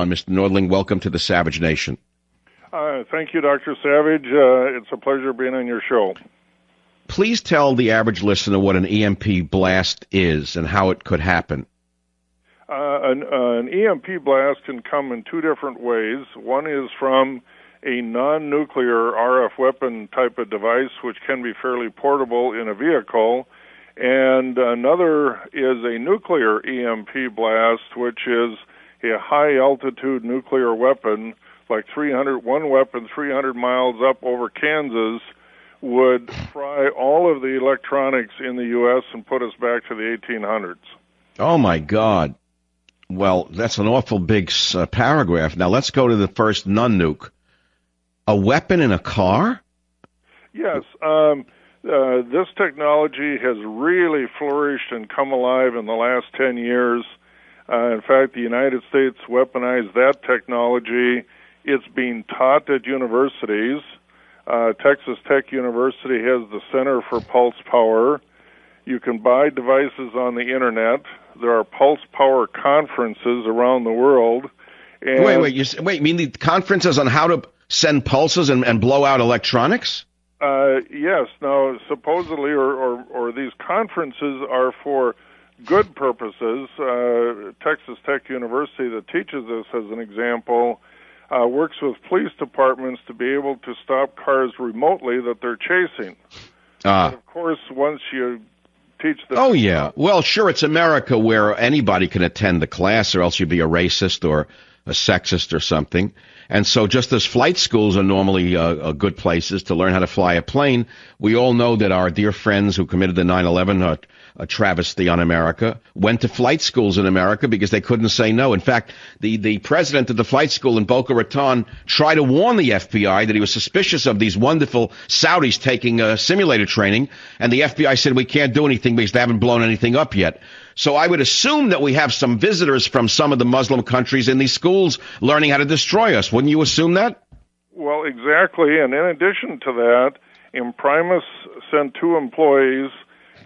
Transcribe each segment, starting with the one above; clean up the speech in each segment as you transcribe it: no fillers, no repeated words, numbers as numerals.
Mr. Nordling, welcome to the Savage Nation. Thank you, Dr. Savage. It's a pleasure being on your show. Please tell the average listener what an EMP blast is and how it could happen. An EMP blast can come in two different ways. One is from a non-nuclear RF weapon type of device, which can be fairly portable in a vehicle, and another is a nuclear EMP blast, which is a high-altitude nuclear weapon, like one weapon 300 miles up over Kansas would fry all of the electronics in the U.S. and put us back to the 1800s. Oh, my God. Well, that's an awful big paragraph. Now, let's go to the first non-nuke. A weapon in a car? Yes. This technology has really flourished and come alive in the last 10 years. In fact, the United States weaponized that technology. It's being taught at universities. Texas Tech University has the Center for Pulse Power. You can buy devices on the Internet. There are pulse power conferences around the world. And You mean the conferences on how to send pulses and blow out electronics? Yes. Now, supposedly, or these conferences are for good purposes. Texas Tech University, that teaches this as an example, works with police departments to be able to stop cars remotely that they're chasing. And of course, once you teach them... Oh, yeah. Well, sure, it's America where anybody can attend the class, or else you'd be a racist or a sexist or something. And so just as flight schools are normally good places to learn how to fly a plane, we all know that our dear friends who committed the 9/11 travesty on America went to flight schools in America because they couldn't say no. In fact, the president of the flight school in Boca Raton tried to warn the FBI that he was suspicious of these wonderful Saudis taking simulator training, and the FBI said, we can't do anything because they haven't blown anything up yet. So I would assume that we have some visitors from some of the Muslim countries in these schools learning how to destroy us. Wouldn't you assume that? Well, exactly. And in addition to that, Imprimis sent 2 employees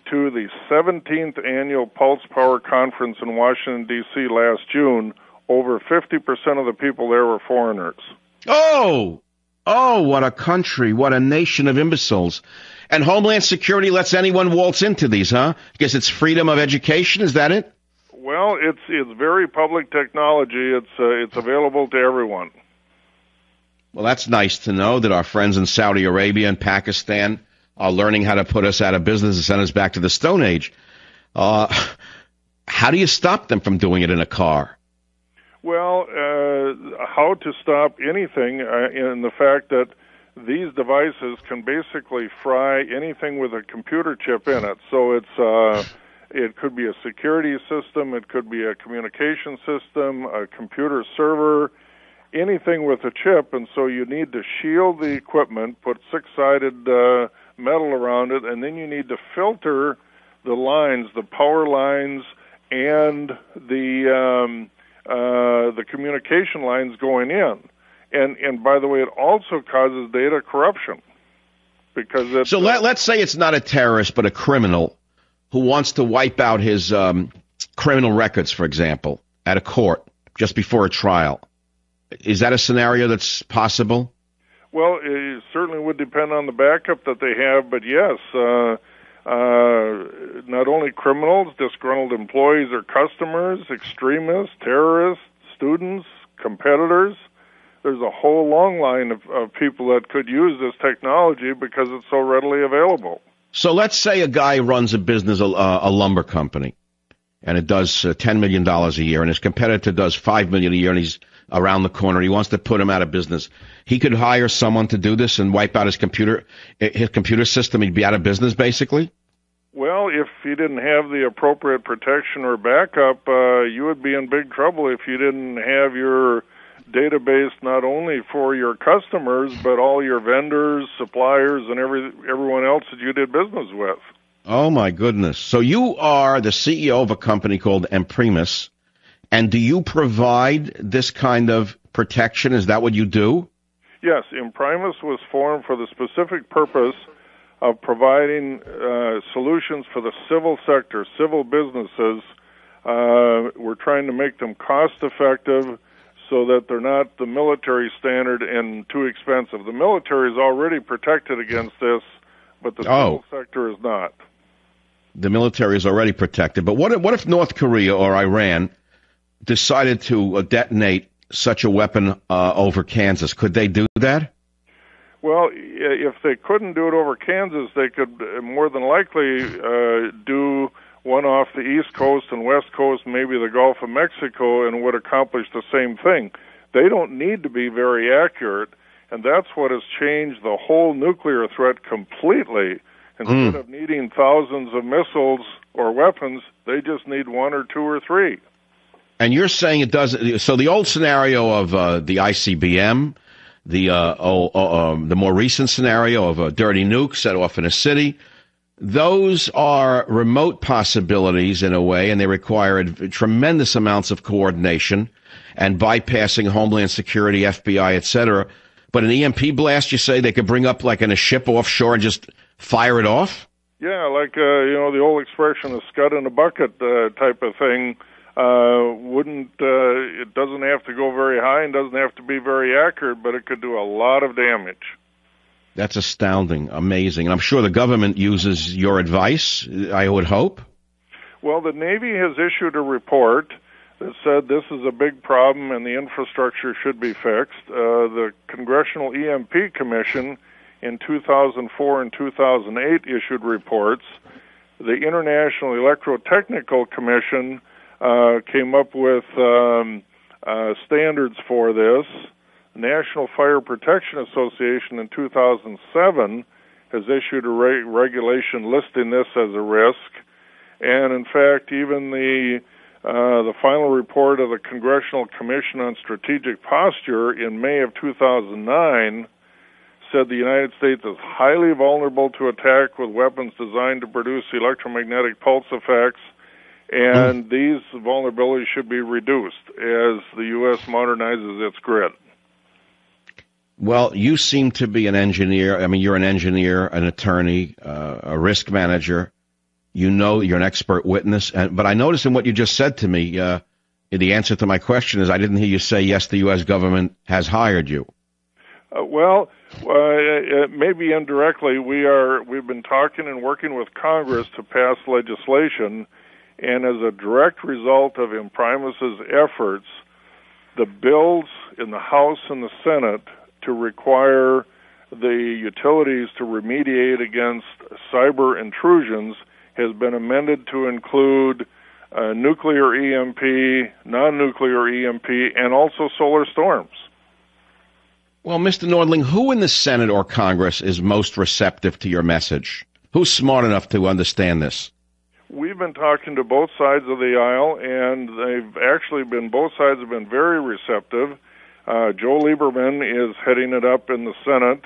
to the 17th Annual Pulse Power Conference in Washington, D.C. last June. Over 50% of the people there were foreigners. Oh, what a country, what a nation of imbeciles. And Homeland Security lets anyone waltz into these, huh? Because it's freedom of education, is that it? Well, it's very public technology. It's available to everyone. Well, that's nice to know that our friends in Saudi Arabia and Pakistan are learning how to put us out of business and send us back to the Stone Age. How do you stop them from doing it in a car? Well, how to stop anything in the fact that these devices can basically fry anything with a computer chip in it. So it could be a security system, it could be a communication system, a computer server, anything with a chip. And so you need to shield the equipment, put 6-sided metal around it, and then you need to filter the lines, the power lines, and the communication lines going in. And by the way, it also causes data corruption. Because let's say it's not a terrorist, but a criminal who wants to wipe out his criminal records, for example, at a court just before a trial. Is that a scenario that's possible? Well, it certainly would depend on the backup that they have, but yes, not only criminals, disgruntled employees or customers, extremists, terrorists, students, competitors. There's a whole long line of people that could use this technology because it's so readily available. So let's say a guy runs a business, a lumber company, and it does $10 million a year, and his competitor does $5 million a year, and he's around the corner. He wants to put him out of business. He could hire someone to do this and wipe out his computer system. He'd be out of business, basically? Well, if you didn't have the appropriate protection or backup, you would be in big trouble if you didn't have your database not only for your customers, but all your vendors, suppliers, and everyone else that you did business with. Oh, my goodness. So you are the CEO of a company called Imprimis, and do you provide this kind of protection? Is that what you do? Yes, Imprimis was formed for the specific purpose of providing solutions for the civil sector, civil businesses. We're trying to make them cost-effective so that they're not the military standard and too expensive. The military is already protected against this, but the civil sector is not. The military is already protected. But what if North Korea or Iran decided to detonate such a weapon over Kansas? Could they do that? Well, if they couldn't do it over Kansas, they could more than likely do one off the East Coast and West Coast, maybe the Gulf of Mexico, and would accomplish the same thing. They don't need to be very accurate, and that's what has changed the whole nuclear threat completely. Instead of needing thousands of missiles or weapons, they just need one or two or three. And you're saying it doesn't. So the old scenario of the ICBM, the more recent scenario of a dirty nuke set off in a city, those are remote possibilities in a way, and they require tremendous amounts of coordination and bypassing Homeland Security, FBI, etc. But an EMP blast, you say they could bring up like in a ship offshore and just fire it off? Yeah, like the old expression, a scud in a bucket type of thing. It doesn't have to go very high and doesn't have to be very accurate, but it could do a lot of damage. That's astounding, amazing. And I'm sure the government uses your advice, I would hope. Well, the Navy has issued a report that said this is a big problem and the infrastructure should be fixed. The Congressional EMP Commission in 2004 and 2008 issued reports. The International Electrotechnical Commission came up with standards for this. National Fire Protection Association in 2007 has issued a regulation listing this as a risk. And in fact, even the final report of the Congressional Commission on Strategic Posture in May of 2009 said the United States is highly vulnerable to attack with weapons designed to produce electromagnetic pulse effects, and these vulnerabilities should be reduced as the U.S. modernizes its grid. Well, you seem to be an engineer. I mean, you're an engineer, an attorney, a risk manager. You know, you're an expert witness. But I noticed in what you just said to me, the answer to my question is I didn't hear you say, yes, the U.S. government has hired you. Maybe indirectly. We've been talking and working with Congress to pass legislation, and as a direct result of Imprimus's efforts, the bills in the House and the Senate to require the utilities to remediate against cyber intrusions has been amended to include nuclear EMP, non-nuclear EMP, and also solar storms. Well, Mr. Nordling, who in the Senate or Congress is most receptive to your message? Who's smart enough to understand this? We've been talking to both sides of the aisle, and both sides have been very receptive. Joe Lieberman is heading it up in the Senate.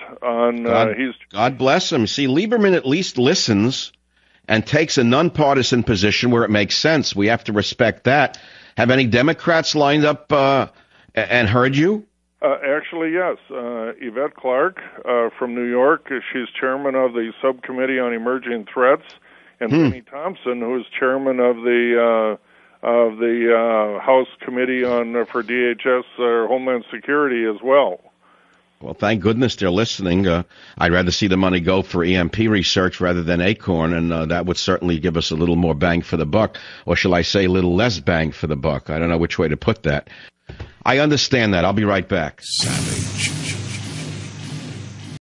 God bless him. See, Lieberman at least listens and takes a nonpartisan position where it makes sense. We have to respect that. Have any Democrats lined up and heard you? Actually, yes. Yvette Clarke from New York, she's chairman of the Subcommittee on Emerging Threats, and Penny Thompson, who is chairman of the House Committee for DHS Homeland Security as well. Well, thank goodness they're listening. I'd rather see the money go for EMP research rather than Acorn, and that would certainly give us a little more bang for the buck, or shall I say a little less bang for the buck? I don't know which way to put that. I understand that. I'll be right back.